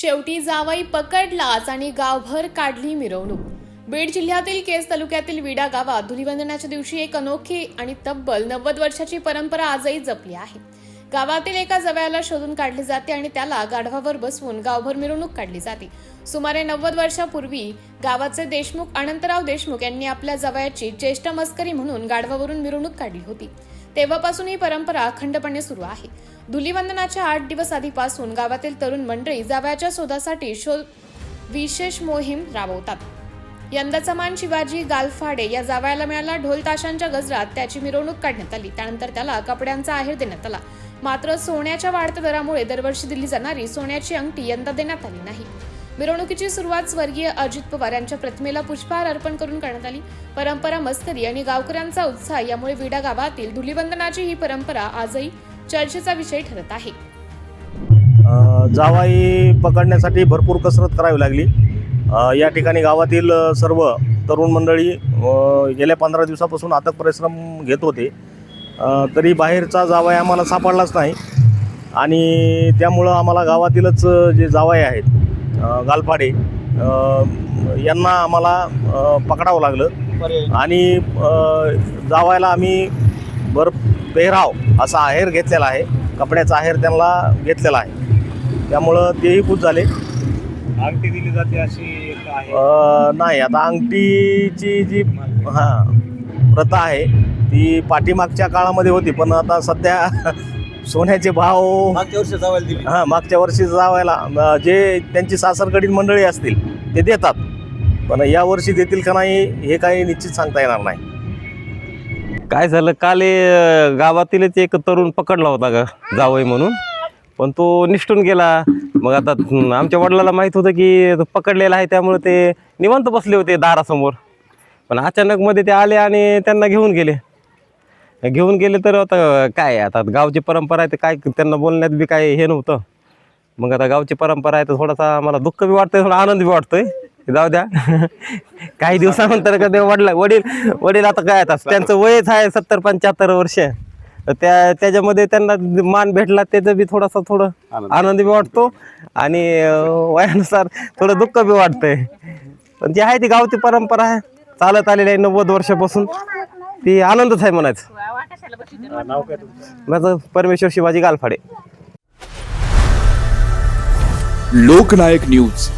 शेवटी जावई पकडलाच आणि गावभर काढली मिरवणूक। बीड जिल्ह्यातील केज तालुक्यातील विडा गावात धुलीवंदनाच्या दिवशी एक अनोखी आणि तब्बल 90 वर्षाची परंपरा आजही जपली आहे। गावातील एका जवयाला शोधून काढले जाते आणि त्याला गाढवावर बसवून गावभर मिरवणूक काढली जाते। सुमारे 90 वर्षापूर्वी गावाचे देशमुख अनंतराव देशमुख यांनी आपल्या जवयाची चेष्टा मस्करी म्हणून गाढवावरून मिरवणूक काढली होती। तेव्हापासून ही परंपरा अखंडपणे सुरू आहे। धुलीवंदनाच्या 8 दिवस आधीपासून गावातील तरुण मंडळी जावयाच्या शोधासाठी विशेष मोहीम राबवतात। यंदाचा मान शिवाजी गालफाडे या जावयाला मिळाला। ढोल ताशांच्या गजरात त्याची मिरवणूक काढण्यात आली। त्यानंतर त्याला कपड्यांचा आहेर देण्यात आला। मात्र सोन्याच्या वाढत्या दरामुळे दरवर्षी दिली जाणारी सोन्याची अंगठी यंदा देण्यात आली नाही। मिरवणुकीची सुरुवात स्वर्गीय अजित पवार यांच्या प्रतिमेला पुष्पहार अर्पण करून करण्यात आली। परंपरा, मस्करी आणि गावकऱ्यांचा उत्साह यामुळे विडा गावातील धुलीवंदनाची ही परंपरा आजही चर्चेचा विषय ठरत आहे। जावाई पकडण्यासाठी भरपूर कसरत करावी लागली। या ठिकाणी गावातील सर्व तरुण मंडळी गेल्या 15 दिवसापासून अथक परिश्रम घेत होते, तरी बाहेरचा जावई आम्हाला सापडलाच नाही आणि त्यामुळं आम्हाला गावातीलच जे जावई आहेत गालफाडे यांना आम्हाला पकडावं लागलं आणि जावायला आम्ही पेहराव असा आहेर घेतलेला आहे, कपड्याचा आहेर त्यांना घेतलेला आहे, त्यामुळं तेही खुश झाले। अंगठी दिली जाते अशी एक आहे नाही, आता अंगठीची जी प्रथा आहे ती पाठीमागच्या काळामध्ये होती, पण आता सध्या सोन्याचे भाव मागच्या वर्षी जावायला दिली। मागच्या वर्षी जावायला जे त्यांची सासरकडील मंडळी असतील ते देतात, पण या वर्षी देतील का नाही हे काही निश्चित सांगता येणार नाही। काय झालं, काल गावातीलच एक तरुण पकडला होता का जावई म्हणून, पण तो निष्ठून गेला। मग आता आमच्या वडिलाला माहीत होतं की तो पकडलेला आहे, त्यामुळे ते निवांत बसले होते दारासमोर, पण अचानक मध्ये ते आले आणि त्यांना घेऊन गेले तर आता काय, आता गावची परंपरा आहे ते काय त्यांना बोलण्यात बी काय हे नव्हतं। मग आता गावची परंपरा आहे तर थोडासा मला दुःख बी वाटतंय, थोडा आनंद बी वाटतोय, जाऊ द्या। काही दिवसानंतर कधी वडील आता काय, आता त्यांचं वयच आहे 70-75 वर्ष, त्याच्यामध्ये त्यांना मान भेटला त्याचं बी थोडं आनंद बी वाटतो आणि वयानुसार थोडं दुःख बी वाटतंय। पण जी आहे ती गावची परंपरा आहे, चालत आलेली आहे 90 वर्षापासून, ती आनंदच आहे म्हणायचं। नाव काय तुमचं? माझं परमेश्वर शिवाजी गालफाडे। लोकनायक न्यूज